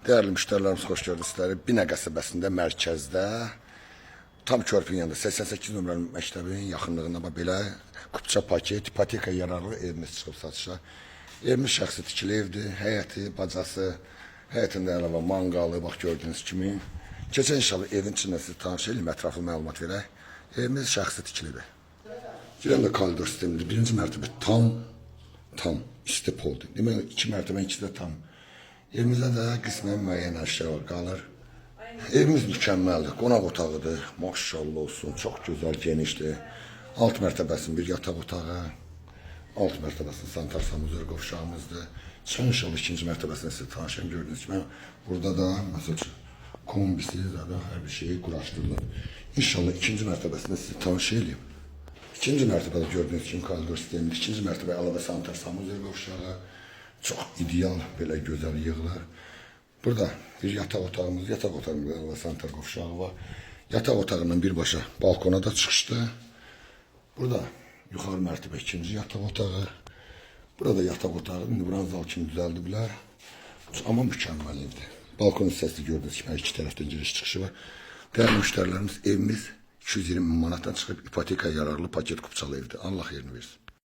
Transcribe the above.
Değerli müşterilerimiz, hoş gördük sizləri. Binə qəsəbəsində, mərkəzdə, tam körpünün yanında 88 nömrəli məktəbin yaxınlığında belə kupça paket, ipoteka yararlı evimiz çıxıb satışa. Evimiz şəxsi tikili evdir, həyəti, bacası, həyətində əlavə manqalı, bax gördüyünüz kimi. Keçən inşallah evin içində sizi tanış edeyim, ətraflı məlumat verək. Evimiz şəxsi tikilidir. Girən də koridor sistemidir. Birinci mərtəbə tam isti poldur. Demək, iki mərtəbə ikisi də tam. Evimizdə də qismən müəyyən əşyalar qalır. Evimiz mükəmməldir, qonaq otağıdır, maşallah olsun, çox gözəl, genişdir. Alt mərtəbəsinin bir yataq otağı, alt mərtəbəsinin sanitar sanuzör qovşağımızdır. Çıxan inşallah ikinci mərtəbəsini size tanışayım, gördüğünüz kimi. Burada da məsəl kombisi, hər bir şeyi quraşdırılır. İnşallah ikinci mərtəbəsində sizi tanışayım. İkinci mərtəbədə gördüğünüz kimi koridor sistemidir. İkinci mərtəbə əlavə sanitar sanuzör qovşağı. Çox ideal, belə gözəl yığılar. Burada bir yataq otağımız, yataq otağımız və sanitar qovşağı var. Yataq otağından birbaşa balkona da çıxışdı. Burada yuxarı mərtəbə ikinci yataq otağı. Burada yataq otağı, indi buranın zal kimi düzəldiblər. Amma mükəmməl evdir. Balkon hissəsi gördüyünüz kimi iki tərəfdən giriş çıxışı var. Dəyərli müştərilərimiz, evimiz 220 min manatdan çıxıb ipoteka yararlı paket kupçalı evdir. Allah yerini versin.